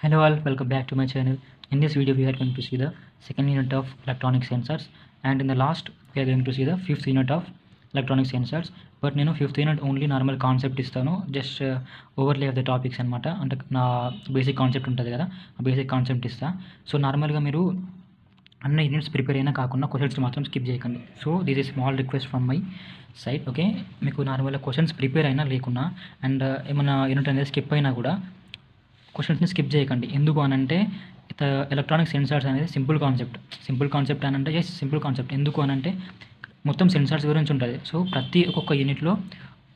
Hello all, welcome back to my channel. In this video we are going to see the second unit of electronic sensors, and in the last we are going to see the fifth unit of electronic sensors. But నేను fifth unit only normal concept ఇస్తాను, just ఓవర్లే of the topics అనమాట. అంటే నా basic concept ఉంటుంది కదా, ఆ basic concept ఇస్తా. So నార్మల్గా మీరు అన్ని యూనిట్స్ ప్రిపేర్ అయినా కాకుండా క్వశ్చన్స్ మాత్రం స్కిప్ చేయకండి. So this is small request from my side. Okay, మీకు నార్మల్గా క్వశ్చన్స్ ప్రిపేర్ అయినా లేకున్నా అండ్ ఏమైనా యూనిట్ అనేది స్కిప్ అయినా కూడా క్వశ్చన్స్ని స్కిప్ చేయకండి. ఎందుకు అనంటే ఎలక్ట్రానిక్ సెన్సార్స్ అనేది సింపుల్ కాన్సెప్ట్ అని అంటే సింపుల్ కాన్సెప్ట్. ఎందుకు అనంటే మొత్తం సెన్సార్స్ గురించి ఉంటుంది. సో ప్రతి ఒక్కొక్క యూనిట్లో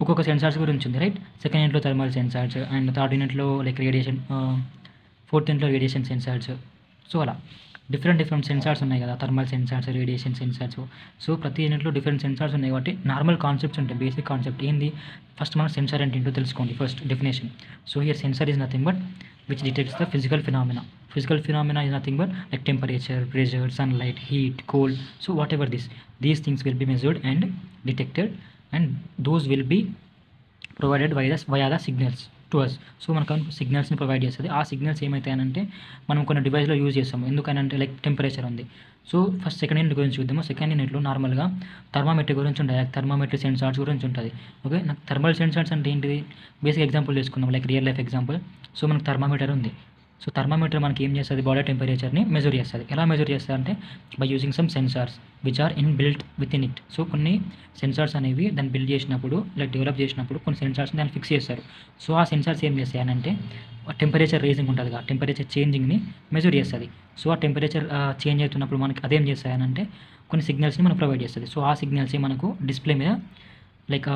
ఒక్కొక్క సెన్సార్స్ గురించి ఉంది, రైట్. సెకండ్ యూనిట్లో థర్మల్ సెన్సార్స్, అండ్ థర్డ్ యూనిట్లో లైక్ రేడియేషన్, ఫోర్త్ యూనిట్లో రేడియేషన్ సెన్సార్స్. సో అలా డిఫరెంట్ సెన్సార్స్ ఉన్నాయి కదా, thermal sensors, radiation sensors. So ప్రతి యూనిట్లో డిఫరెంట్ సెన్సార్స్ ఉన్నాయి కాబట్టి నార్మల్ కాన్సెప్ట్స్ ఉంటాయి. బేసిక్ కాన్సెప్ట్ ఏంది, ఫస్ట్ మనం సెన్సార్ అంటే ఏంటో తెలుసుకోండి. First definition. So here sensor is nothing but which detects the physical phenomena. Physical phenomena is nothing but like temperature, pressure, sunlight, heat, cold. So whatever these things will be measured and detected, and those will be provided via the signals to us. So మనకు సిగ్నల్స్ని provide చేస్తుంది. ఆ signals ఏమవుతాయనంటే మనం కొన్ని డివైస్లో use చేస్తాము. ఎందుకనంటే like temperature ఉంది. So first second unit గురించి చూద్దాము. సెకండ్ యూనిట్లో నార్మల్గా థర్మామీటర్ గురించి ఉంటుంది, లైక్ థర్మామీటర్ సెన్సార్స్ గురించి ఉంటుంది. ఓకే, నాకు థర్మల్ సెన్సార్స్ అంటే ఏంటిది, బేసిక్ ఎగ్జాంపుల్ తీసుకుందాం, like real life example. So మనకు థర్మామీటర్ ఉంది. సో థర్మామీటర్ మనకి ఏం చేస్తుంది, బాడీ టెంపరేచర్ని మెజర్ చేస్తుంది. ఎలా మెజర్ చేస్తుంది అంటే by using some sensors which are built with in it. So కొన్ని సెన్సార్స్ అనేవి దాన్ని బిల్డ్ చేసినప్పుడు, లైక్ డెవలప్ చేసినప్పుడు కొన్ని సెన్సార్స్ని దాన్ని ఫిక్స్ చేస్తారు. సో ఆ సెన్సార్స్ ఏం చేస్తాయనంటే టెంపరేచర్ రేజింగ్ ఉంటుంది కదా, టెంపరేచర్ చేంజింగ్ని మెజర్ చేస్తుంది. సో ఆ టెంపరేచర్ చేంజ్ అవుతున్నప్పుడు మనకి అదేం చేస్తాయనంటే కొన్ని సిగ్నల్స్ని మనకు ప్రొవైడ్ చేస్తుంది. సో ఆ సిగ్నల్స్ మనకు డిస్ప్లే మీద, లైక్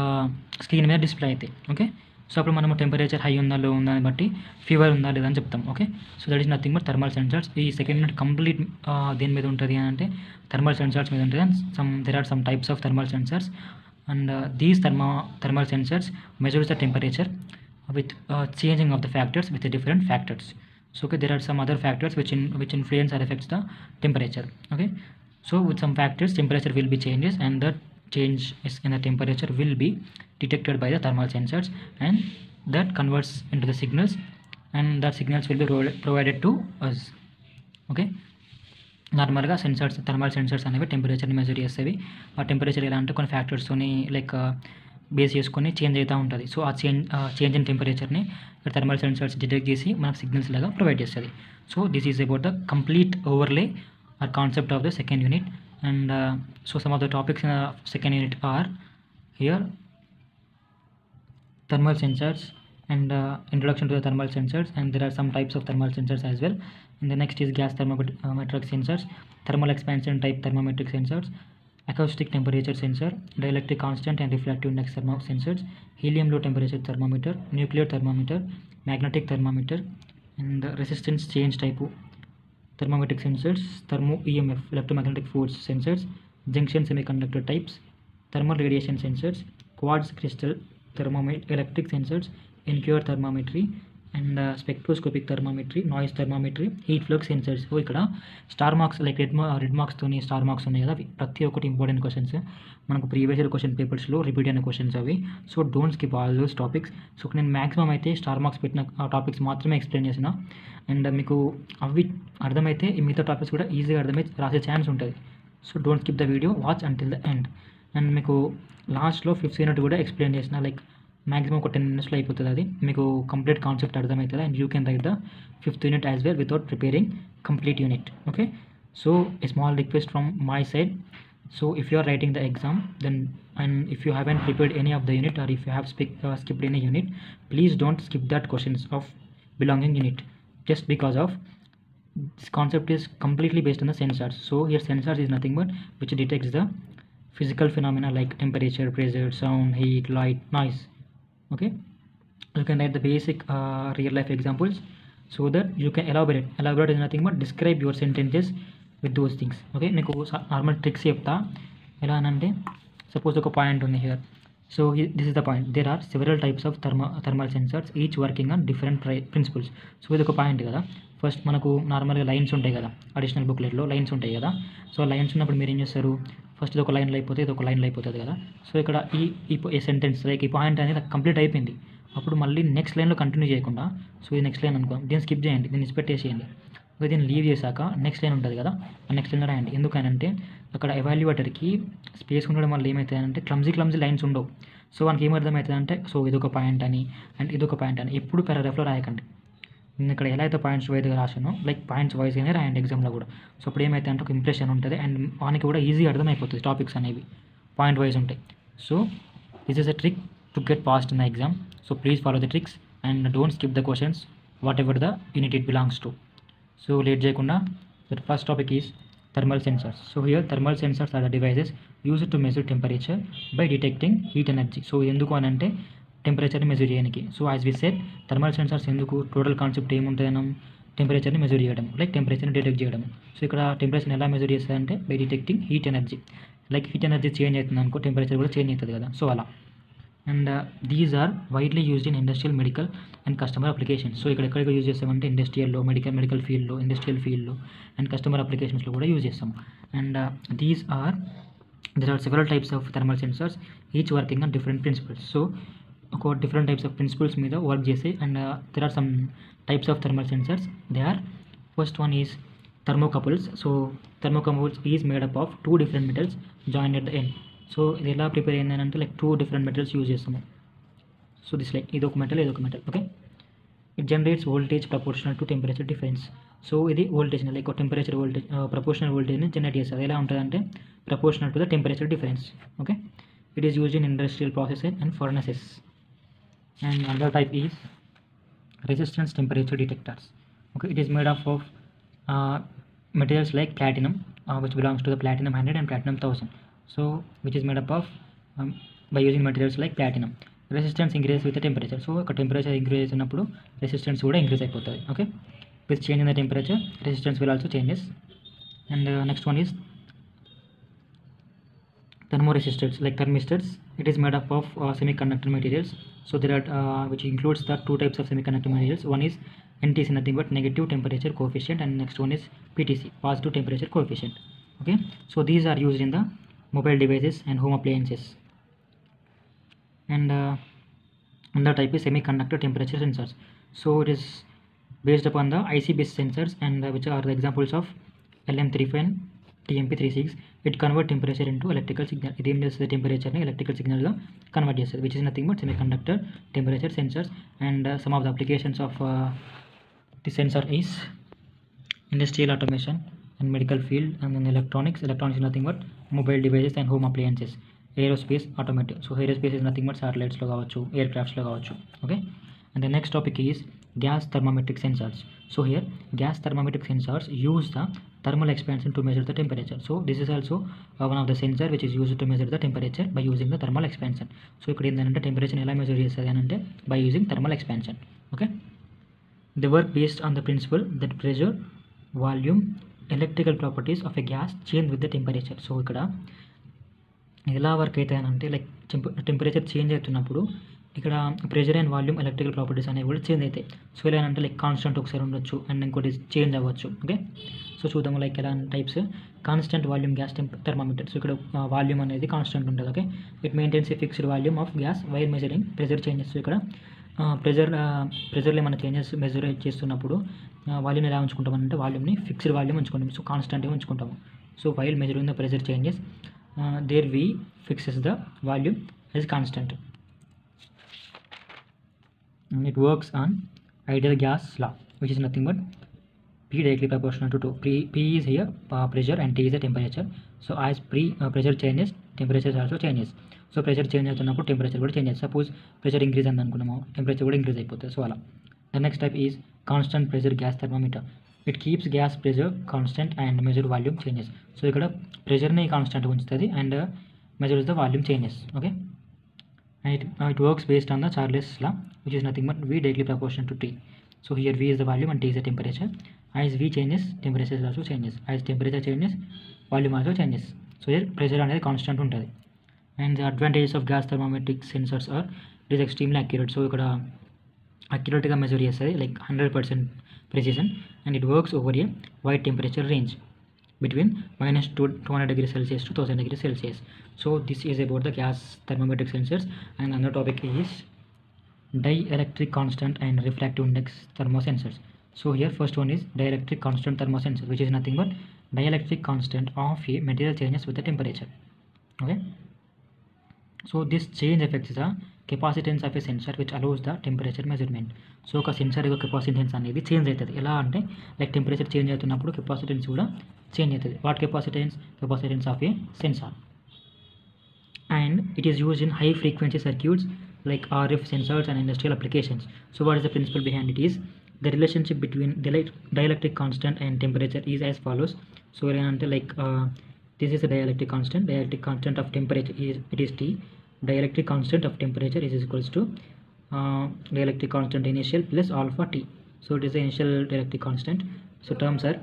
స్క్రీన్ మీద డిస్ప్లే అవుతాయి. ఓకే, సో అప్పుడు మనము టెంపరేచర్ హై ఉందా లో ఉందా అని బట్టి ఫీవర్ ఉందా లేదా అని చెప్తాం. Okay, so that is nothing but thermal sensors. ఈ సెకండ్ యూనిట్ కంప్లీట్ దేని మీద ఉంటుంది అని అంటే థర్మల్ సెన్సార్స్ మీద ఉంటుంది. And there are some types of thermal sensors, and these thermal sensors measures the temperature with changing of the factors with the different factors. So okay, there are some other factors which influence or affects the temperature. Okay, so with some factors temperature will be changes, and that change is in the temperature will be detected by the thermal sensors, and that converts into the signals, and that signals will be provided to us. Okay, నార్మల్గా sensors, thermal sensors అనేవి టెంపరేచర్ని measure చేసేవి. ఆ temperature ఎలా అంటే కొన్ని ఫ్యాక్టర్స్తోని like base చేసుకొని చేంజ్ అవుతూ ఉంటుంది. సో ఆ చేంజ్ ఇన్ టెంపరేచర్ని థర్మల్ సెన్సార్స్ డిటెక్ట్ చేసి మనకు సిగ్నల్స్ లాగా ప్రొవైడ్ చేస్తుంది. So this is about the complete overlay or concept of the second unit. And so some of the topics in second unit are here thermal sensors and introduction to the thermal sensors, and there are some types of thermal sensors as well. And the next is gas thermometric sensors, thermal expansion type thermometric sensors, acoustic temperature sensor, dielectric constant and refractive index sensors, helium low temperature thermometer, nuclear thermometer, magnetic thermometer, and resistance change type thermometric sensors, thermo EMF electromagnetic force sensors, junction semiconductor types, thermal radiation sensors, quartz crystal electric sensors, in-cure thermometry, and spectroscopic thermometry, noise thermometry, heat flux sensors. So ఇక్కడ star marks like red మార్క్స్తోని star marks ఉన్నాయి కదా, ప్రతి ఒక్కటి important questions మనకు previous year question పేపర్స్లో repeat అయిన questions అవి. So don't skip all those topics. So నేను మ్యాక్సిమం అయితే స్టార్ మార్క్స్ పెట్టిన టాపిక్స్ మాత్రమే ఎక్స్ప్లెయిన్ చేసిన, అండ్ మీకు అవి అర్థమైతే ఈ మిగతా టాపిక్స్ కూడా ఈజీగా అర్థమై రాసే ఛాన్స్ ఉంటుంది. So don't skip the video, watch until the end. And మీకు లాస్ట్లో ఫిఫ్త్ యూనిట్ కూడా ఎక్స్ప్లెయిన్ చేసిన, లైక్ మ్యాక్సిమం ఒక 10 minutesలో అయిపోతుంది. అది మీకు కంప్లీట్ కాన్సెప్ట్ అర్థమవుతుంది, and you can write the fifth unit as well without preparing complete unit. Okay, so a small request from my side. So if you are writing the exam then, and if you haven't prepared any of the unit, are if you have skipped any unit, please don't skip that questions of belonging unit, just because of this concept is completely based on the sensors. So here sensors is nothing but which detects the physical phenomena like temperature, pressure, sound, heat, light, noise. Okay, you can write the basic real life examples so that you can elaborate is nothing but describe your sentences with those things. Okay, మీకు normal tricks చెప్తా. ఎలా అనంటే suppose ఒక point ఉంది here. So this is the point, there are several types of thermal sensors each working on different principles. So ఇది ఒక point కదా. First మనకు నార్మల్గా లైన్స్ ఉంటాయి కదా, అడిషనల్ బుక్లెట్లో లైన్స్ ఉంటాయి కదా. సో లైన్స్ ఉన్నప్పుడు మీరు ఏం చేస్తారు, ఫస్ట్ ఇది ఒక లైన్లో అయిపోతే ఇది ఒక లైన్లో అయిపోతుంది కదా. సో ఇక్కడ ఈ సెంటెన్స్ లైక్ ఈ పాయింట్ అనేది కంప్లీట్ అయిపోయింది. అప్పుడు మళ్ళీ నెక్స్ట్ లైన్లో కంటిన్యూ చేయకుండా, సో ఇది నెక్స్ట్ లైన్ అనుకో, దీన్ని స్కిప్ చేయండి, దీన్ని పెట్టేసేయండి. ఓకే, దీన్ని లీవ్ చేశాక నెక్స్ట్ లైన్ ఉంటుంది కదా, ఆ నెక్స్ట్ లైన్ రాయండి. ఎందుకనంటే అక్కడ ఎవాల్యుయేటర్కి స్పేస్ ఉండడం వల్ల ఏమవుతుందంటే క్లమ్జీ లైన్స్ ఉండవు. సో మనకి ఏమర్థమవుతుందంటే, సో ఇదొక పాయింట్ అని అండ్ ఇదొక పాయింట్ అని ఎప్పుడు పారాగ్రాఫ్లో రాయకండి. నేను ఇక్కడ ఎలా అయితే పాయింట్స్ వైజ్గా రాసానో లైక్ పాయింట్స్ వైజ్గానే రాయండి ఎగ్జామ్లో కూడా. సో అప్పుడు ఏమైతే అంటే ఒక ఇంప్రెషన్ ఉంటుంది అండ్ వానికి కూడా ఈజీగా అర్థమైపోతుంది టాపిక్స్ అనేవి పాయింట్ వైజ్ ఉంటాయి. So this is a trick to get passed in the exam. So please follow the tricks and don't skip the questions what ever the unit it belongs to. So late చేయకుండా the first topic is thermal sensors. So here thermal sensors are the devices used to measure temperature by detecting heat energy. So ఎందుకు అని అంటే టెంపరేచర్ని measure చేయడానికి. So as we said thermal sensors ఎందుకు, total concept ఏముంటుంది మనం టెంపరేచర్ని measure చేయడం, లైక్ టెంపరేచర్ని డిటెక్ట్ చేయడం. సో ఇక్కడ టెంపరేచర్ని ఎలా మెజర్ చేస్తారంటే by detecting heat energy. Like heat energy change అవుతుంది అనుకో, టెంపరేచర్ కూడా చేంజ్ అవుతుంది కదా, సో అలా. And these are widely used in industrial, medical and customer applications. So ఇక్కడ ఎక్కడికి యూజ్ చేస్తామంటే ఇండస్ట్రియల్లో, మెడికల్ ఫీల్డ్లో, ఇండస్ట్రియల్ ఫీల్డ్లో అండ్ కస్టమర్ అప్లికేషన్స్లో కూడా యూజ్ చేస్తాం. And there are several types of thermal sensors, each working on different principles. So ఒక different types of principles మీద వర్క్ చేసి and there are some types of thermal sensors. They are, first one is thermocouples. So thermocouples is made up of two different metals joined at the end. So ఇది ఎలా prepare అయిందని అంటే like two different metals use చేస్తాము. So this like ఇదొక metal, okay. It generates voltage proportional to temperature difference. So ఇది voltage like temperature voltage proportional వోల్టేజ్ని generate చేస్తుంది. ఎలా ఉంటుంది అంటే proportional to the temperature difference. Okay, it is used in industrial processes and furnaces. And another type is resistance temperature detectors. Okay, it is made of materials like platinum, which belongs to the platinum 100 and platinum 1000. So which is made up of by using materials like platinum. Resistance increases with the temperature. So temperature increase అయినప్పుడు resistance కూడా increase అయిపోతుంది. Okay, with change in the temperature resistance will also changes. And next one is thermoresistors, like thermistors. It is made up of semiconductor materials. So there are which includes the two types of semiconductor materials. One is NTC, nothing but negative temperature coefficient, and next one is PTC, positive temperature coefficient. Okay, so these are used in the mobile devices and home appliances. And another type is semiconductor temperature sensors. So it is based upon the IC based sensors, and which are the examples of LM35 and TMP36. It convert temperature into electrical signal. It is the temperature ni electrical signal ga convert chestadi, which is nothing but semiconductor temperature sensors. And some of the applications of the sensor is industrial automation and medical field, and then electronics is nothing but mobile devices and home appliances. Aerospace, automotive. So aerospace is nothing but satellites lo kavachu, aircrafts lo kavachu. Okay, and the next topic is gas thermometric sensors. So here gas thermometric sensors use the thermal expansion to measure the temperature. So this is also one of the sensor which is used to measure the temperature by using the thermal expansion. So ikkada endante temperature ela measure chestadi anante by using thermal expansion. Okay, they work based on the principle that pressure, volume, electrical properties of a gas change with the temperature. So ikkada ఎలా work అవుతాయనంటే like temperature change అవుతున్నప్పుడు ఇక్కడ pressure and volume electrical properties అనేవి కూడా change అవుతాయి. So ఎలా అంటే like constant ఒకసారి ఉండొచ్చు అండ్ ఇంకోటి చేంజ్ అవ్వచ్చు. ఓకే, సో చూద్దాము లైక్ ఎలా types. Constant volume gas thermometer. So ఇక్కడ వాల్యూమ్ అనేది కాన్స్టెంట్ ఉంటుంది. Okay, it maintains a fixed volume of gas while measuring pressure changes. So ఇక్కడ ప్రెషర్లో ఏమైనా చేంజెస్ మెజర్ చేస్తున్నప్పుడు వాల్యూమ్ ఎలా ఉంచుకుంటామంటే వాల్యూమ్ని ఫిక్స్డ్ వాల్యూమ్ ఉంచుకుంటాం. సో కాన్స్టెంట్గా ఉంచుకుంటాము. So while measuring the pressure changes there V fixes the volume as constant, and it works on ideal gas law, which is nothing but P directly proportional to 2. P is here pressure and T is the temperature. So as pressure changes, temperature also changes. So pressure change అవుతున్నప్పుడు temperature కూడా changes. Suppose pressure increase అని అనుకున్నాము, temperature కూడా increase అయిపోతుంది. So అలా. The next type is constant pressure gas thermometer. It keeps gas pressure constant and measure volume changes. So ikkada pressure ni constant unchutadi and measures the volume changes. Okay, and it works based on the Charles law, which is nothing but V directly proportional to T. So here V is the volume and T is the temperature. As V changes, temperature also changes. As temperature changes, volume also changes. So here pressure అనేది constant ఉంటుంది. And the advantages of gas thermometric sensors are it is extremely accurate. So ikkada accurate గా measure చేస్తుంది like 100% precision, and it works over a wide temperature range between -200 degrees Celsius to 1000 degrees Celsius. So this is about the gas thermometric sensors. And another topic is dielectric constant and refractive index thermosensors. So here first one is dielectric constant thermosensor, which is nothing but dielectric constant of a material changes with the temperature. Okay, so this change affects the capacitance of a sensor which allows the temperature measurement. So ఒక sensor యొక్క capacitance అనేది change అవుతుంది. ఎలా అంటే like temperature change అవుతున్నప్పుడు capacitance కూడా change అవుతుంది. What capacitance of a sensor. And it is used in high frequency circuits like RF sensors and industrial applications. So what is the principle behind it is the relationship between dielectric constant and temperature is as follows. So like this is a dielectric constant of temperature is T. Dielectric constant of temperature is equals to dielectric constant initial plus alpha T. So it is the initial dielectric constant. So terms are,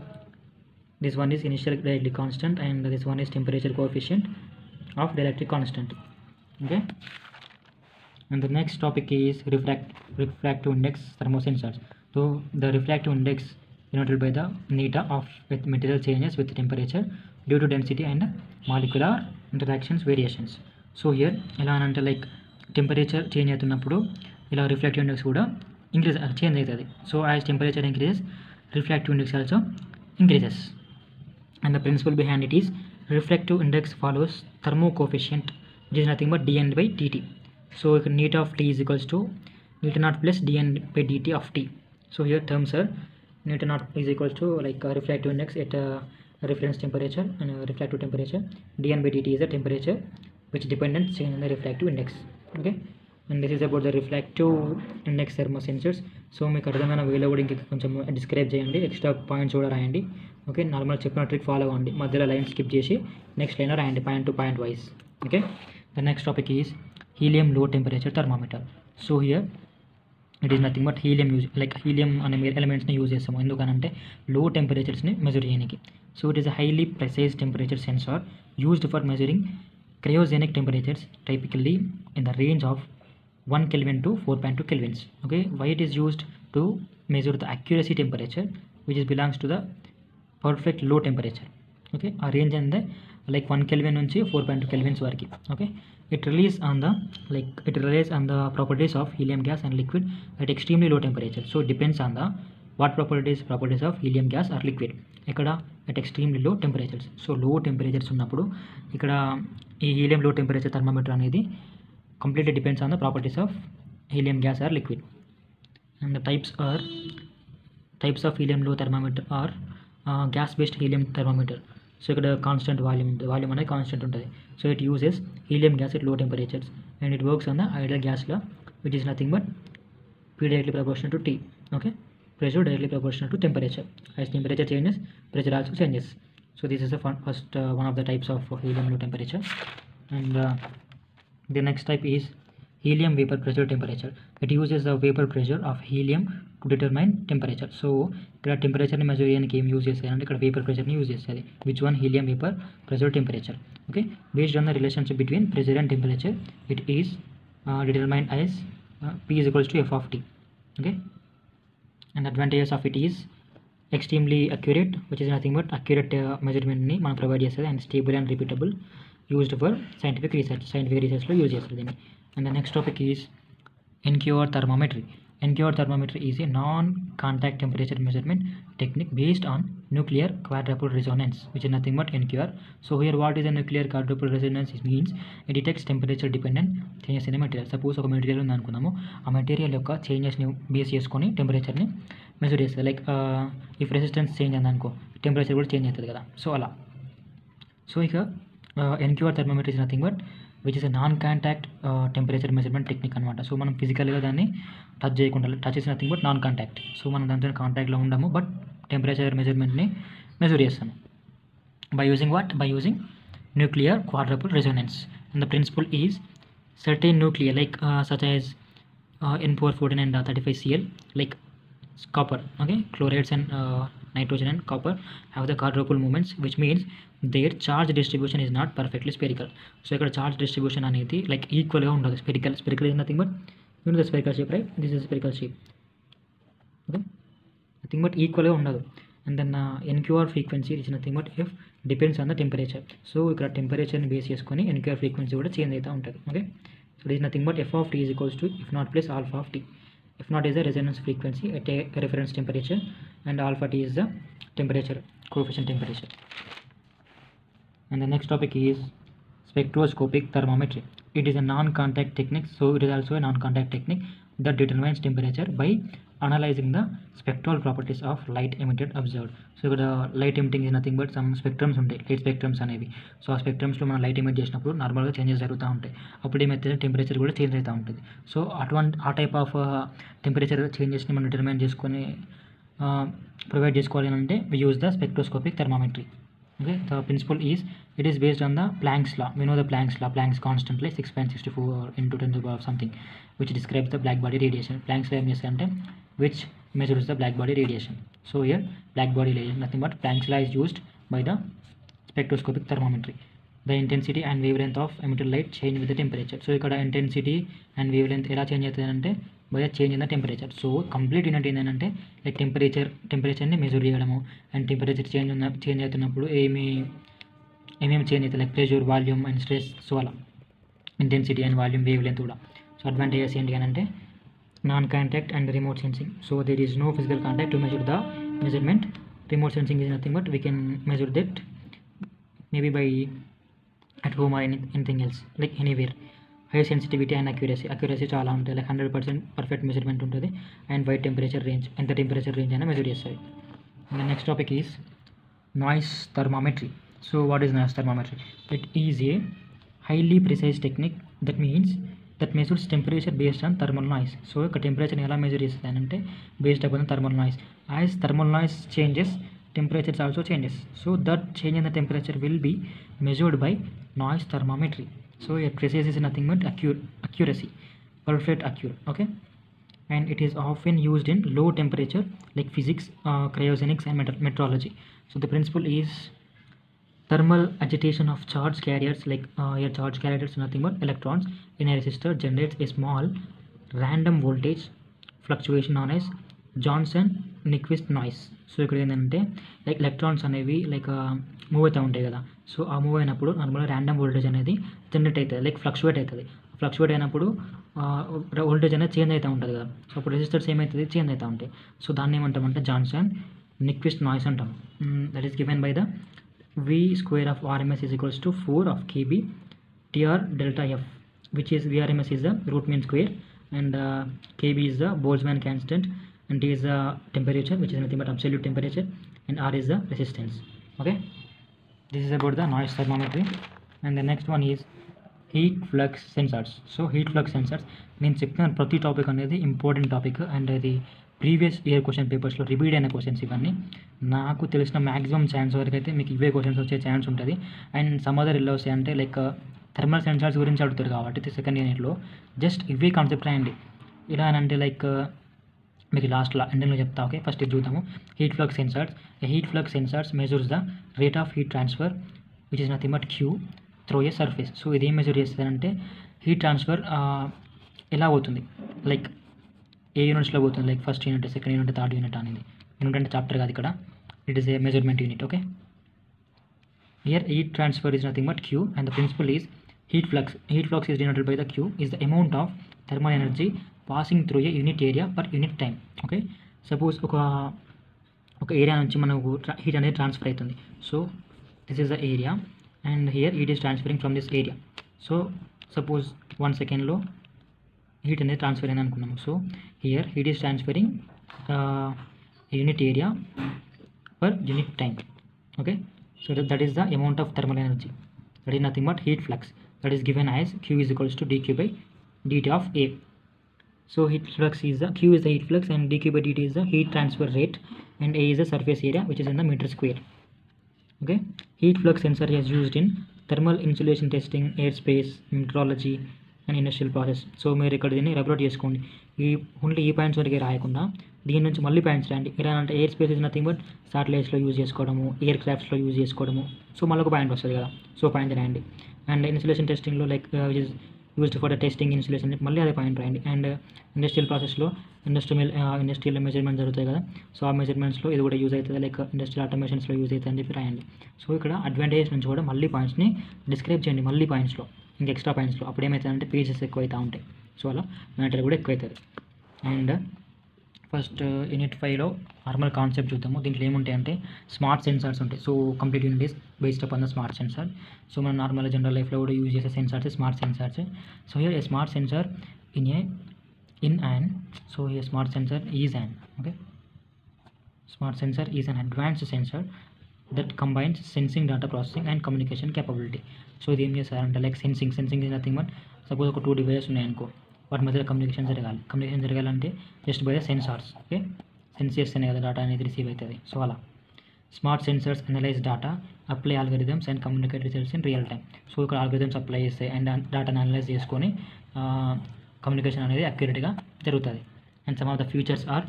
this one is initial dielectric constant and this one is temperature coefficient of dielectric constant. Okay, and the next topic is refractive index thermosensors. So the refractive index denoted by the neta of with material changes with temperature due to density and molecular interactions variations. So here ఎలా అంటే like temperature change అవుతున్నప్పుడు ఇలా refractive index కూడా change అవుతుంది. So as temperature increases refractive index also increases. And the principle behind it is refractive index follows thermo coefficient, which is nothing but dn by dt. So neta of t is equals to neta naught plus dn by dt of t. So here terms are neta naught is equals to like refractive index at reference temperature and refractive temperature. dn by dt is the temperature which dependent change in the refractive index. Okay, and this is about the refractive index thermosensors. So మీకు అర్థమైన వేలో కూడా ఇంకా కొంచెం describe చేయండి, extra points కూడా రాయండి. Okay, normal చెప్పిన ట్రిక్ ఫాలో అవ్వండి, మధ్యలో లైన్ స్కిప్ చేసి నెక్స్ట్ లైన్ రాయండి point to point wise. Okay, the next topic is helium low temperature thermometer. So here it is nothing but helium use, like helium అనే ఎలిమెంట్స్ని use చేస్తాము ఎందుకనంటే low టెంపరేచర్స్ని measure చేయడానికి. So it is a highly precise temperature sensor used for measuring cryogenic temperatures typically in the range of 1 Kelvin to 4.2 Kelvins. Okay, why it is used to measure the accuracy temperature which is belongs to the perfect low temperature. Okay, a range and the like 1 Kelvin nunchi 4.2 Kelvins variki. Okay, it relies on the properties of helium gas and liquid at extremely low temperature. So it depends on the what properties of helium gas or liquid ఇక్కడ at extremely low temperatures. So low temperatures ఉన్నప్పుడు ఇక్కడ ఈ helium low temperature thermometer అనేది completely depends on the properties of helium gas or liquid. And the types of helium low thermometer or gas based helium thermometer. So ఇక్కడ constant volume అనేది constant ఉంటుంది. So it uses helium gas at low temperatures and it works on the ideal gas law which is nothing but P directly proportional to T. Okay, pressure directly proportional to temperature. As temperature changes, pressure also changes. So this is the first one of the types of helium low temperature. And the next type is helium vapor pressure temperature. It uses the vapor pressure of helium to determine temperature. So ఇక్కడ temperature ని measure చేయడానికి ఏం use చేస్తారంటే ఇక్కడ vapour ప్రెషర్ని use చేస్తుంది. Which one helium vapour pressure temperature. Okay, based on the relationship between pressure and temperature it is determined as P is equals to F of T. Okay, and advantages of it is extremely accurate, which is nothing but accurate measurement ni మనం provide చేస్తుంది, and stable and repeatable, used for scientific research లో use చేస్తుంది దీన్ని. And the next topic is NQR thermometry. NQR thermometry is a non-contact temperature measurement technique based on nuclear quadrupole resonance, which is nothing but NQR. So here what is a nuclear quadrupole resonance? It means it detects temperature dependent changes in a material. Suppose ఒక material ఉంది అనుకుందాము, ఆ material యొక్క చేంజెస్ని base చేసుకొని టెంపరేచర్ని measure చేస్తుంది. Like if resistance change అయింది అనుకో, temperature కూడా చేంజ్ అవుతుంది కదా. సో అలా. సో ఇక NQR thermometer is nothing but which is a non contact temperature measurement technique అనమాట. సో మనం ఫిజికల్గా దాన్ని టచ్ చేయకుండా, touch is nothing but non contact. So మనం దాంతో కాంటాక్ట్లో ఉండము, బట్ టెంపరేచర్ మెజర్మెంట్ని మెజర్ చేస్తాము by using nuclear quadrupole resonance. And the principle is certain nuclei like such as N414 and 35Cl, like copper, okay, chlorides and nitrogen and copper have the quadrupole moments, which means their charge distribution is not perfectly spherical. So ఇక్కడ charge distribution అనేది like ఈక్వల్గా ఉండదు. spherical is nothing but you know the spherical shape, right? This is spherical shape. Okay, nothing but ఈక్వల్గా ఉండదు. And then NQR frequency is nothing but F depends on the temperature. So ఇక్కడ టెంపరేచర్ని base చేసుకొని NQR frequency కూడా change అవుతూ ఉంటుంది. Okay, So it is nothing but f of t is equals to f naught plus alpha of t. F naught is the resonance frequency at a reference temperature, and alpha t is the temperature, coefficient temperature. And the next topic is spectroscopic thermometry. It is a non-contact technique, so it is also a non-contact technique that determines temperature by analyzing the spectral properties of light emitted observed. So ఇక్కడ light emitting is nothing but some spectrums ఉంటాయి, light spectrums అనేవి. So ఆ స్పెక్ట్రమ్స్లో మనం light emit చేసినప్పుడు నార్మల్గా changes జరుగుతూ ఉంటాయి. అప్పుడు ఏమైతే టెంపరేచర్ కూడా చేంజ్ అవుతూ ఉంటుంది. సో ఆ టైప్ ఆఫ్ టెంపరేచర్ చేంజెస్ని మనం డిటర్మైన్ చేసుకొని ప్రొవైడ్ చేసుకోవాలి అంటే we use the spectroscopic thermometry. Okay, the principle is it is based on the Planck's law. We know the Planck's law, Planck's constant, like 6.64 into 10 to the power of something, which describes the black body radiation. Planck's law is which measures the black body radiation. So here black body radiation nothing but Planck's law is used by the spectroscopic thermometry. The intensity and wavelength of emitted light change with the temperature. So ikkada intensity and wavelength ఎలా change అవుతుందంటే by the change in the temperature. So complete unit ఏంటంటే like టెంపరేచర్ని measure చేయడము, and temperature change అవుతున్నప్పుడు ఏమేమి change అవుతాయి like pressure, volume and stress. So అలా intensity and volume, wavelength కూడా. సో అడ్వాంటేజెస్ ఏంటి అని అంటే non contact and remote sensing. So there is no physical contact to measure the measurement. Remote sensing is nothing but we can measure that maybe by at home or anything else, like anywhere. High sensitivity and accuracy చాలా ఉంటుంది, like 100% perfect measurement ఉంటుంది. And wide temperature range, ఎంత temperature range అయినా measure చేస్తుంది. And the next topic is noise thermometry. So what is noise thermometry? It is a highly precise technique that means that measures temperature based on thermal noise. So ఒక టెంపరేచర్ని ఎలా measure చేస్తుంది అంటే based upon thermal noise. As thermal noise changes, temperatures also changes. So that change in the temperature will be measured by noise thermometry. So a precision is nothing but accuracy, perfect accurate. Okay, and it is often used in low temperature like physics, cryogenics and metrology. So the principle is thermal agitation of charge carriers, like your charge carriers nothing but electrons in a resistor generates a small random voltage fluctuation known as Johnson-Nyquist noise. So ఇక్కడ ఏంటంటే like electrons అనేవి like move అవుతూ ఉంటాయి కదా. So ఆ move అయినప్పుడు నార్మల్గా random voltage అనేది జనరేట్ అవుతుంది, లైక్ ఫ్లక్చువేట్ అవుతుంది. ఫ్లక్చువేట్ అయినప్పుడు వోల్టేజ్ అనేది చేంజ్ అవుతూ ఉంటుంది కదా. సో అప్పుడు రెసిస్టర్స్ ఏమవుతుంది, చేంజ్ అవుతూ ఉంటాయి. సో దాన్ని ఏమంటామంటే Johnson-Nyquist నాయిస్ అంటాం. That is given by the V square of RMS is equals to 4 of KB TR delta F, which is VRMS is the root mean square, and KB is the Boltzmann constant, and T is the temperature, which is nothing but absolute temperature, and R is the resistance. Okay, this is about the noise thermometry. And the next one is heat flux sensors. So heat flux sensors నేను చెప్తున్న ప్రతి topic అనేది important topic, and అది previous year question పేపర్స్లో repeat అయిన questions. ఇవన్నీ నాకు తెలిసిన మ్యాక్సిమం ఛాన్స్ వరకు అయితే మీకు ఇవే క్వశ్చన్స్ వచ్చే ఛాన్స్ ఉంటుంది. అండ్ సమ్ అదర్ ఎలా వస్తాయి అంటే లైక్ థర్మల్ సెన్సార్స్ గురించి అడుగుతారు కాబట్టి సెకండ్ యూనిట్లో జస్ట్ ఇవే కాన్సెప్ట్ రాయండి. ఇలా అని అంటే లైక్ మీకు లాస్ట్లో ఎండింగ్లో చెప్తా. ఓకే, ఫస్ట్ ఇది చూద్దాము. Heat flux sensors. Heat flux sensors measures the rate of heat transfer which is nothing but Q through a surface. So ఇది ఏం మెజర్ చేస్తుందంటే హీట్ ట్రాన్స్ఫర్ ఎలా అవుతుంది, లైక్ ఏ యూనిట్స్లో పోతుంది, like first unit, second unit, third unit అనేది. Unit అంటే chapter కాదు ఇక్కడ, it is a measurement unit. Okay, here heat transfer is nothing but Q, and the principle is heat flux. Heat flux is denoted by the Q is the amount of thermal energy passing through a unit area per unit time. Okay, suppose ఒక area నుంచి మనకు heat అనేది transfer అవుతుంది. So this is the area and here heat is transferring from this area. So suppose 1 సెకండ్లో heat అనేది transfer అయింది అనుకున్నాము. So here heat is transferring unit area per unit time. Okay, so that is the amount of thermal energy. That is nothing but heat flux, that is given as Q is equals to dQ by dt of A. So heat flux is the Q is the heat flux and dQ by dt is the heat transfer rate, and A is the surface area which is in the meter square. Okay, heat flux sensor is used in thermal insulation testing, airspace, metrology and industrial process. So మీరు ఇక్కడ దీన్ని regulate చేసుకోండి. Only ఈ points వరకే రాయకుండా దీని నుంచి మళ్ళీ పాయింట్స్ రాయండి. ఎలా అంటే air space is nothing but సాటిలైట్స్లో యూజ్ చేసుకోవడము, ఎయిర్ క్రాఫ్ట్స్లో యూజ్ చేసుకోవడము. సో మళ్ళీ ఒక పాయింట్ వస్తుంది కదా, సో పాయింట్ రాయండి. అండ్ ఇన్సులేషన్ టెస్టింగ్లో like which is used for the testing insulation, మళ్ళీ అదే పాయింట్ రాయండి. అండ్ ఇండస్ట్రియల్ ప్రాసెస్లో ఇండస్ట్రియల్ మెజర్మెంట్ జరుగుతాయి కదా, సో ఆ మెజర్మెంట్స్లో ఇది కూడా యూజ్ అవుతుంది, లైక్ ఇండస్ట్రియల్ ఆటోమేషన్స్లో యూజ్ అవుతుంది అని చెప్పి రాయండి. సో ఇక్కడ అడ్వాంటేజెస్ నుంచి కూడా మళ్ళీ పాయింట్స్ని డిస్క్రైబ్ చేయండి మళ్ళీ పాయింట్స్లో. ఇంకా ఎక్స్ట్రా పాయింట్స్లో అప్పుడు ఏమవుతుందంటే పేజెస్ ఎక్కువ అవుతూ ఉంటాయి. సో అలా మ్యాటర్ కూడా ఎక్కువ అవుతుంది. అండ్ ఫస్ట్ యూనిట్ 5లో నార్మల్ కాన్సెప్ట్ చూద్దాము. దీంట్లో ఏముంటాయంటే స్మార్ట్ సెన్సార్స్ ఉంటాయి. So complete unit is based upon the smart sensor. So మనం నార్మల్ జనరల్ లైఫ్లో కూడా యూజ్ చేసే sensors smart sensors. So here a smart sensor so a smart sensor is an advanced sensor that combines sensing, data processing and communication capability. So ఇది ఏం చేస్తారంటే like sensing is nothing but suppose ఒక 2 devices ఉన్నాయనుకో, వాటి మధ్యలో communication జరగాలంటే just by the sensors. Okay, sense చేస్తేనే కదా డేటా అనేది రిసీవ్ అవుతుంది. సో అలా smart sensors analyse data, apply algorithms and communicate results in real time. So ఇక్కడ ఆల్గరిథమ్స్ అప్లై చేస్తాయి అండ్ డేటాను అనలైజ్ చేసుకొని కమ్యూనికేషన్ అనేది అక్యురేట్గా జరుగుతుంది. And some of the futures are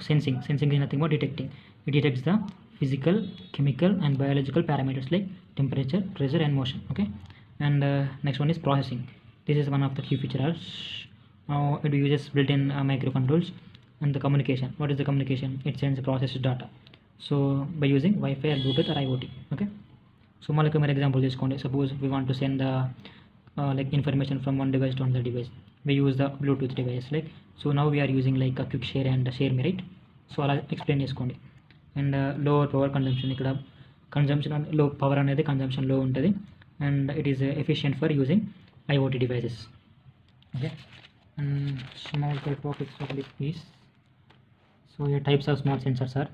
sensing is nothing but detecting. It detects the physical, chemical and biological parameters like temperature, pressure and motion. Okay, and next one is processing. This is one of the key features. It uses built-in microcontrollers. And the communication, what is the communication? It sends processed data, so by using Wi-Fi or Bluetooth or IoT. Okay, so malaka mere example cheskondi. Suppose we want to send the like information from one device to another device, we use the Bluetooth device. Like, so now we are using like a quick share and share me, right? So ala explain cheskondi. And lower power consumption, ఇక్కడ consumption low power అనేది consumption low ఉంటుంది and it is efficient for using IoT devices. Okay, and small topics of this piece. So here types of smart sensors are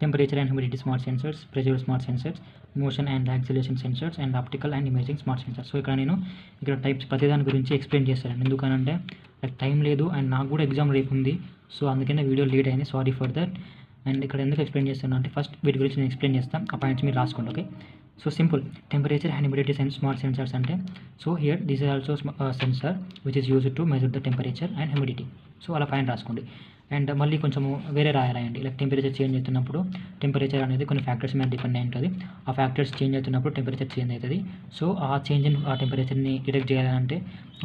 temperature and humidity smart sensors, pressure smart sensors, motion and acceleration sensors and optical and imaging smart sensors. So ఇక్కడ types ప్రతిదాని గురించి explain చేస్తాను. ఎందుకనంటే నాకు time లేదు and నాకు కూడా exam రేపు ఉంది. సో అందుకనే వీడియో లేట్ అయింది, సారీ ఫర్ దట్. అండ్ ఇక్కడ ఎందుకు ఎక్స్ప్లెయిన్ చేస్తాను అంటే ఫస్ట్ వీటి గురించి నేను ఎక్స్ప్లెయిన్ చేస్తాను, ఆ పాయింట్స్ మీరు రాసుకోండి. Okay, so simple temperature and humidity smart sensors అంటే, so here this is also sensor which is used to measure the temperature and humidity. So అలా పాయింట్ రాసుకోండి. అండ్ మళ్ళీ కొంచెము వేరే రాయాలండి, లైక్ టెంపరేచర్ చేంజ్ అవుతున్నప్పుడు టెంపరేచర్ అనేది కొన్ని ఫ్యాక్టర్స్ మీద డిపెండ్ అయి ఉంటుంది. ఆ ఫ్యాక్టర్స్ చేంజ్ అవుతున్నప్పుడు టెంపరేచర్ చేంజ్ అవుతుంది. సో ఆ చేంజ్ ఇన్ ఆ టెంపరేచర్ని డిటెక్ట్ చేయాలంటే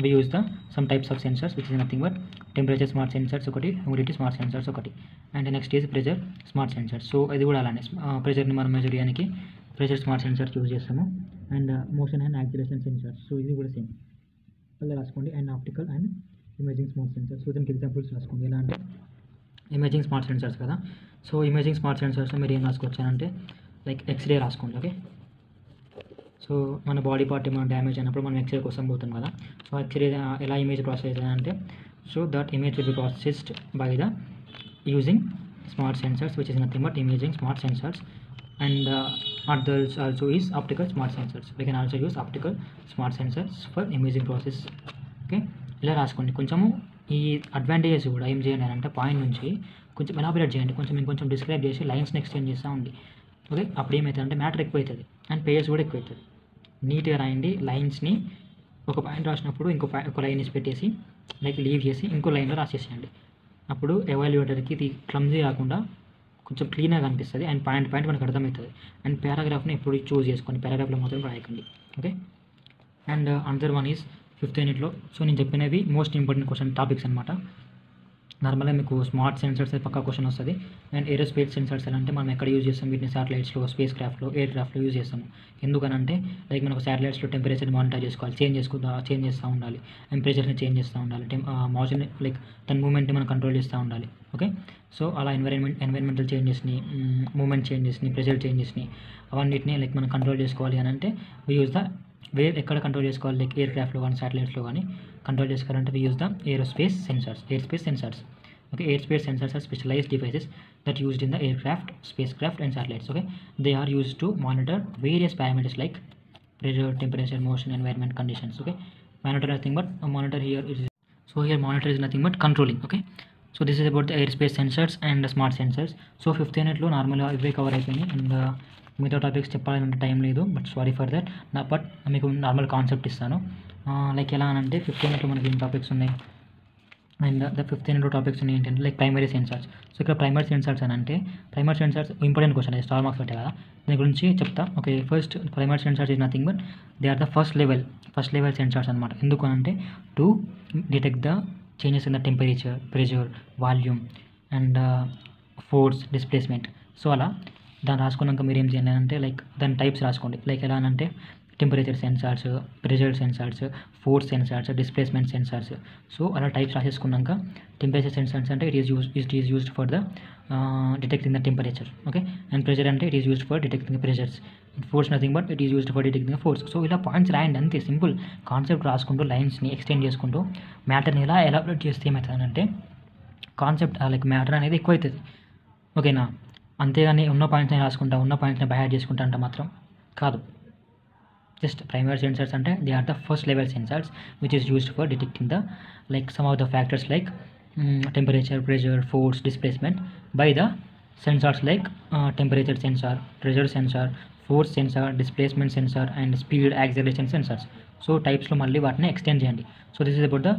we use the some types of sensors which is nothing but temperature smart sensors ఒకటి, హ్యూమిడిటీ స్మార్ట్ సెన్సర్స్ ఒకటి. And next is pressure smart sensors. So ఇది కూడా అలానే ప్రెషర్ని మనం మెజర్ చేయడానికి ప్రెషర్ స్మార్ట్ సెన్సర్స్ యూజ్ చేస్తాము. And motion and acceleration sensors, so ఇది కూడా సేమ్ అలా రాసుకోండి. And optical and imaging smart sensors. So దీనికి ఎగ్జాంపుల్స్ రాసుకోండి. ఎలా అంటే ఇమేజింగ్ స్మార్ట్ సెన్సర్స్ కదా, సో ఇమేజింగ్ స్మార్ట్ సెన్సర్స్లో మీరు ఏం రాసుకోవచ్చానంటే లైక్ ఎక్స్రే రాసుకోండి. ఓకే, సో మన బాడీ పార్ట్ ఏమైనా డ్యామేజ్ అయినప్పుడు మనం ఎక్స్రే కోసం పోతాం కదా. సో ఎక్స్రే ఎలా ఇమేజ్ ప్రాసెస్ అవుతుందంటే, so that image will be processed by the using smart sensors which is nothing but imaging smart sensors. And others also is optical smart sensors. We can also use optical smart sensors for imaging process. Okay, ఇలా రాసుకోండి. కొంచెము ఈ advantages కూడా ఏం చేయండి అంటే point నుంచి కొంచెం ఎలాబరేట్ చేయండి, కొంచెం డిస్క్రైబ్ చేసి లైన్స్ని ఎక్స్చేంజ్ చేస్తూ ఉంది. ఓకే, అప్పుడు ఏమవుతుందంటే మ్యాటర్ ఎక్కువ అవుతుంది అండ్ పేజెస్ కూడా ఎక్కువ అవుతుంది. నీట్గా రాయండి. లైన్స్ని ఒక పాయింట్ రాసినప్పుడు ఒక లైన్ వేసి పెట్టేసి లైక్ లీవ్ చేసి ఇంకో లైన్లో రాసేసేయండి. అప్పుడు ఎవాల్యుయేటర్కి ఇది క్లమ్జీ కాకుండా కొంచెం క్లీన్గా కనిపిస్తుంది అండ్ పాయింట్ మనకు అర్థమవుతుంది. అండ్ పారాగ్రాఫ్ని ఎప్పుడు చూస్ చేసుకోండి, పారాగ్రాఫ్లో మాత్రం రాయకండి. Okay, and another one is 5th యూనిట్లో. సో నేను చెప్పినవి మోస్ట్ ఇంపార్టెంట్ క్వశ్చన్ టాపిక్స్ అనమాట. నార్మల్గా మీకు స్మార్ట్ సెన్సర్స్ పక్కా క్వశ్చన్ వస్తుంది. అండ్ ఏరోస్పేస్ సెన్సర్స్ అంటే మనం ఎక్కడ యూజ్ చేస్తాం, వీటిని శాటిలైట్స్లో, స్పేస్ క్రాఫ్ట్లో, ఎయిర్ క్రాఫ్ట్లో యూజ్ చేస్తాము. ఎందుకనంటే లైక్ మనకు శాటిలైట్స్లో టెంపరేచర్ మానిటర్ చేసుకోవాలి, చేంజ్ చేస్తూ ఉండాలి, అండ్ ప్రెషర్ని చేంజ్ చేస్తూ ఉండాలి, మోషన్ లైక్ దాని మూమెంట్ని మనం కంట్రోల్ చేస్తూ ఉండాలి. ఓకే, సో అలా ఎన్వైరన్మెంటల్ చేంజెస్ని, మూమెంట్ చేంజెస్ని, ప్రెషర్ చేంజెస్ని అవన్నిటిని లైక్ మనం కంట్రోల్ చేసుకోవాలి అని అంటే వి యూజ్ ద ఎక్కడ కంట్రోల్ చేసుకోవాలి, లైక్ ఎయిర్ క్రాఫ్ట్లో కానీ శాటిలైట్స్లో కానీ కంట్రోల్ చేసుకోవాలంటే we use the airspace sensors. Okay, airspace sensors are specialized devices that used in the aircraft, spacecraft and satellites. Okay, they are used to monitor various parameters like pressure, temperature, motion, environment conditions. Okay, monitor nothing but monitor here is, so here monitor is nothing but controlling. Okay, so this is about the airspace sensors and the smart sensors. So 5th unit lo normal ఇవే cover అయిపోయినాయి and మిగతా topics చెప్పాలంటే time లేదు, but sorry for that. But మీకు normal concept ఇస్తాను. Like ఎలా అంటే 5th యూనిట్లో మనకి ఏం టాపిక్స్ ఉన్నాయి అండ్ ద 5th యూనిట్లో టాపిక్స్ ఉన్నాయి ఏంటంటే లైక్ ప్రైమరీ సెన్సార్స్. సో ఇక్కడ ప్రైమరీ సెన్సార్స్ అని అంటే ప్రైమరీ సెన్సార్స్ ఇంపార్టెంట్ క్వశ్చన్, అది స్టార్ మార్క్స్ పెట్టే కదా, దీని గురించి చెప్తా. Okay, first primary sensors is nothing but they are the first level sensors అనమాట. ఎందుకు అంటే to detect the changes in the temperature, pressure, volume and force, displacement. So అలా దాన్ని రాసుకున్నాక మీరు ఏం చేయాలి అంటే లైక్ దాని టైప్స్ రాసుకోండి. లైక్ ఎలా అంటే temperature sensors, pressure sensors, force sensors, displacement sensors. So అలా టైప్స్ రాసేసుకున్నాక టెంపరేచర్ సెన్సార్స్ అంటే it is used for the detecting the temperature. Okay, and pressure అంటే it is used for detecting the pressures. Force nothing but it is used for detecting the force. So ఇలా points రాయండి, అంతే simple concept రాసుకుంటూ లైన్స్ని extend చేసుకుంటూ మ్యాటర్ని ఎలా elaborate చేస్తే ఏమవుతుందంటే concept like matter అనేది ఎక్కువ అవుతుంది. ఓకేనా, అంతేగాని ఉన్న పాయింట్స్ని రాసుకుంటా ఉన్న పాయింట్స్ని బై హార్ట్ చేసుకుంటా అంటే మాత్రం కాదు. జస్ట్ ప్రైమరీ సెన్సార్స్ అంటే they are the first level sensors which is used for detecting the like some of the factors like temperature, pressure, force, displacement by the sensors like temperature sensor, pressure sensor, force sensor, displacement sensor and speed, acceleration sensors. So టైప్స్లో మళ్ళీ వాటిని extend చేయండి. So this is about the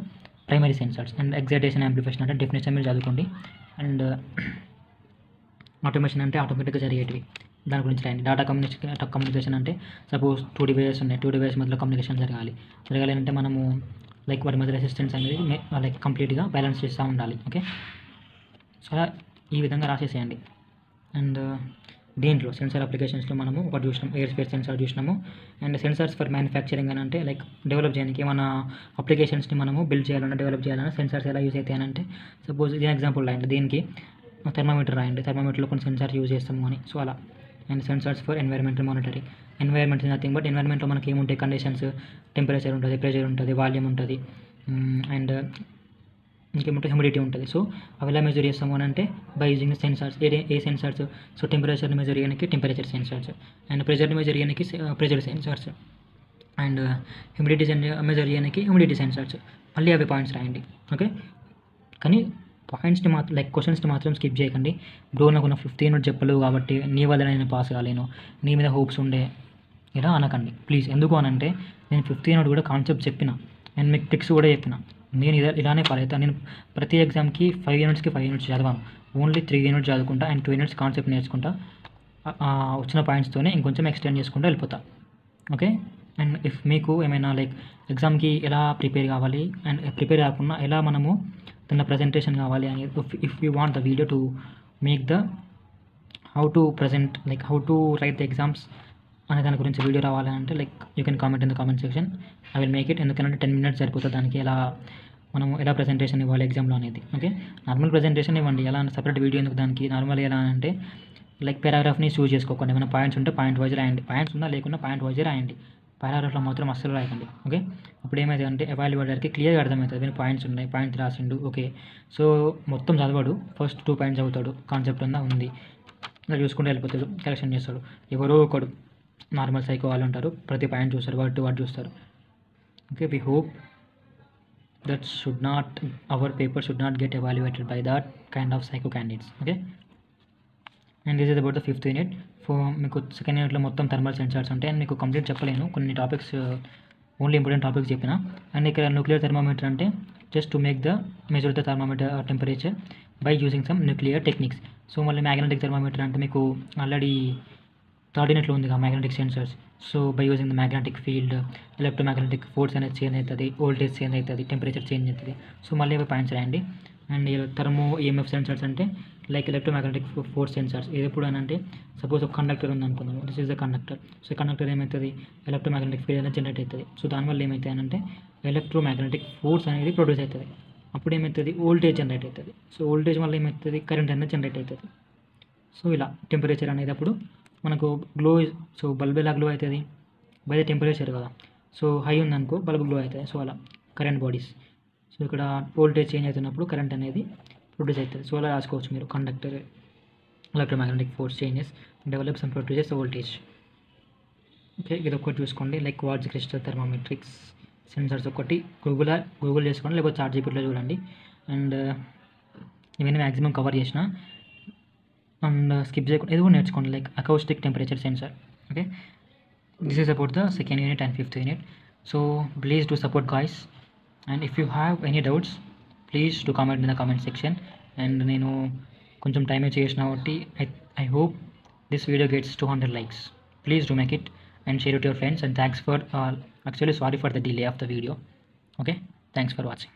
primary sensors. And excitation, amplification అంటే definition మీరు చదువుకోండి. And automation అంటే ఆటోమేటిక్గా జరిగేటివి, దాని గురించి రాయండి. డేటా కమ్యూనికేషన్ అంటే సపోజ్ 2 డివైసెస్ ఉన్నాయి, 2 డివైస్ మధ్యలో కమ్యూనికేషన్ జరగాలి అంటే మనము లైక్ వాటి మధ్య రెసిస్టెన్స్ అనేది లైక్ కంప్లీట్గా బ్యాలెన్స్ చేస్తూ ఉండాలి. ఓకే, సో అలా ఈ విధంగా రాసేసేయండి. అండ్ దీంట్లో సెన్సార్ అప్లికేషన్స్లో మనము ఒకటి చూసినాం, ఎయిర్ స్పేస్ సెన్సార్ చూసినాము. అండ్ సెన్సార్స్ ఫర్ మ్యానుఫ్యాక్చరింగ్ అని అంటే లైక్ డెవలప్ చేయడానికి ఏమైనా అప్లికేషన్స్ని మనము బిల్డ్ చేయాలన్నా డెవలప్ చేయాలన్నా సెన్సార్స్ ఎలా యూజ్ అవుతాయి అని అంటే సపోజ్ దీని ఎగ్జాంపుల్ రాయండి, దీనికి థర్మామీటర్ రాయండి, థర్మామీటర్లో కొన్ని సెన్సార్స్ యూజ్ చేస్తాము అని. సో అలా. And sensors for environmental monitoring. Environment nothing but ఎన్వైర్మెంట్లో మనకి ఏముంటాయి కండిషన్స్, టెంపరేచర్ ఉంటుంది, ప్రెషర్ ఉంటుంది, వాల్యూమ్ ఉంటుంది, అండ్ ఇంకేమంటే హ్యూమిడిటీ ఉంటుంది. సో అవి ఎలా మెజర్ చేస్తాము అని అంటే బై యూజింగ్ సెన్సార్స్. ఏ సెన్సార్స్? సో టెంపరేచర్ని మెజర్ చేయడానికి టెంపరేచర్ సెన్సార్స్, అండ్ ప్రెషర్ని మెజర్ చేయడానికి pressure sensors, and humidity measure చేయడానికి హ్యూమిడిటీ సెన్సార్స్. మళ్ళీ అవి పాయింట్స్ రాయండి. ఓకే, కానీ పాయింట్స్ని మాత్రం లైక్ క్వశ్చన్స్ని మాత్రం స్కిప్ చేయకండి. బ్రో నాకు నా 15 మినిట్స్ చెప్పలేవు కాబట్టి నీ వల్ల నేను పాస్ కాలేను, నీ మీద హోప్స్ ఉండే ఇలా అనకండి ప్లీజ్. ఎందుకు అనంటే నేను 15 మినిట్స్ కూడా కాన్సెప్ట్ చెప్పిన, నేను మీకు ట్రిక్స్ కూడా చెప్పిన. నేను ఇలానే ఫాలో అవుతాను. నేను ప్రతి ఎగ్జామ్కి 5 యూనిట్స్కి 5 యూనిట్స్ చదవాను, ఓన్లీ 3 యూనిట్స్ చదువుకుంటా అండ్ 2 యూనిట్స్ కాన్సెప్ట్ నేర్చుకుంటా. వచ్చిన పాయింట్స్తోనే ఇంకొంచెం ఎక్స్టెండ్ చేసుకుంటూ వెళ్ళిపోతా. ఓకే, అండ్ ఇఫ్ మీకు ఏమైనా లైక్ ఎగ్జామ్కి ఎలా ప్రిపేర్ కావాలి అండ్ ప్రిపేర్ కాకుండా ఎలా మనము దాని ప్రజెంటేషన్ కావాలి అని, if you want the video to make the how to present like how to right the exams అనే దాని గురించి వీడియో రావాలి అంటే like you can comment in the comment section. I will make it. ఎందుకంటే 10 minutes సరిపోతుంది దానికి, ఎలా presentation ఇవ్వాలి ఎగ్జామ్లో అనేది. ఓకే, నార్మల్ ప్రజెంటేషన్ ఇవ్వండి, ఎలా సపరేట్ వీడియో ఎందుకు దానికి. నార్మల్ ఎలా అంటే లైక్ పారాగ్రాఫ్ని చూస్ చేసుకోకండి, ఏమైనా పాయింట్స్ ఉంటే పాయింట్ వైజ్ రాయండి, పాయింట్స్ ఉన్నా లేకుండా పాయింట్ వైజ్ రాయండి, పారాగ్రాఫ్లో మాత్రం అస్సలు రాయకండి. ఓకే, అప్పుడు ఏమైతే అంటే ఎవాల్యుయేటర్కి క్లియర్గా అర్థమవుతుంది నేను పాయింట్స్ ఉన్నాయి, పాయింట్స్ రాసిండు. ఓకే, సో మొత్తం చదవడు, ఫస్ట్ 2 పాయింట్స్ చదువుతాడు, కాన్సెప్ట్ ఉంది ఇలా చూసుకుంటూ వెళ్ళిపోతాడు, కరెక్షన్ చేస్తాడు. ఎవరో ఒకడు నార్మల్ సైకో వాళ్ళు ఉంటారు, ప్రతి పాయింట్ చూస్తారు, వాటి చూస్తారు. Okay, we hope that our paper should not get evaluated by that kind of psycho candidates. Okay, and this is about the 5th unit. మీకు సెకండ్ యూనిట్లో మొత్తం థర్మల్ సెన్సార్స్ ఉంటాయి. అండ్ మీకు కంప్లీట్ చెప్పలేను, కొన్ని టాపిక్స్ ఓన్లీ ఇంపార్టెంట్ టాపిక్స్ చెప్పిన. And ఇక్కడ nuclear thermometer అంటే just to make the measure the thermometer temperature by using some nuclear techniques. So మళ్ళీ మ్యాగ్నెటిక్ థర్మామీటర్ అంటే మీకు ఆల్రెడీ 3rd యూనిట్లో ఉంది magnetic sensors. So by using the magnetic field, electromagnetic force అనేది change అవుతుంది, voltage change అవుతుంది, temperature change అవుతుంది. So మళ్ళీ అవి పాయింట్స్ రాయండి. అండ్ థర్మో ఈఎంఎఫ్ సెన్సార్స్ అంటే లైక్ ఎలక్ట్రోమ్యాగ్నెటిక్ ఫోర్స్ సెన్సార్స్. ఇది ఎప్పుడు అని అంటే సపోజ్ ఒక కండక్టర్ ఉంది అనుకుందాం, this is the conductor. So conductor ఏమవుతుంది, ఎలక్ట్రోమ్యాగ్నెటిక్ ఫీల్డ్ అనేది జనరేట్ అవుతుంది. సో దానివల్ల ఏమవుతుంది అంటే ఎలక్ట్రోమ్యాగ్నెటిక్ ఫోర్స్ అనేది ప్రొడ్యూస్ అవుతుంది. అప్పుడు ఏమవుతుంది, వోల్టేజ్ జనరేట్ అవుతుంది. సో వోల్టేజ్ వల్ల ఏమవుతుంది, కరెంట్ అనేది జనరేట్ అవుతుంది. సో ఇలా టెంపరేచర్ అనేది అప్పుడు మనకు గ్లో. సో బల్బ్ ఎలా గ్లో అవుతుంది, బై ద టెంపరేచర్ కదా. సో హై ఉందనుకో బల్బ్ గ్లో అవుతుంది. సో అలా కరెంట్ బాడీస్. సో ఇక్కడ వోల్టేజ్ చేంజ్ అవుతున్నప్పుడు కరెంట్ అనేది ప్రొడ్యూస్ అవుతుంది. సో అలా రాసుకోవచ్చు మీరు, conductor electromagnetic force changes develops and produces voltage. Okay, ఇది ఒకటి చూసుకోండి. లైక్ క్వార్ట్జ్ క్రిస్టల్ థర్మామెట్రిక్స్ సెన్సార్స్ ఒకటి గూగుల్ చేసుకోండి, లేకపోతే చాట్‌జీపీటీలో చూడండి. అండ్ ఇవన్నీ మ్యాక్సిమం కవర్ చేసిన. అండ్ స్కిప్ చేయకుండా ఇది కూడా నేర్చుకోండి, like acoustic temperature sensor. Okay, this is about the 2nd unit and 5th unit. So please to support guys. And if you have any doubts please to comment in the comment section. And నేను కొంచెం టైమే చేసిన కాబట్టి I hope this video gets 200 likes. Please do make it and share it to your friends. And thanks for actually sorry for the delay of the video. Okay, thanks for watching.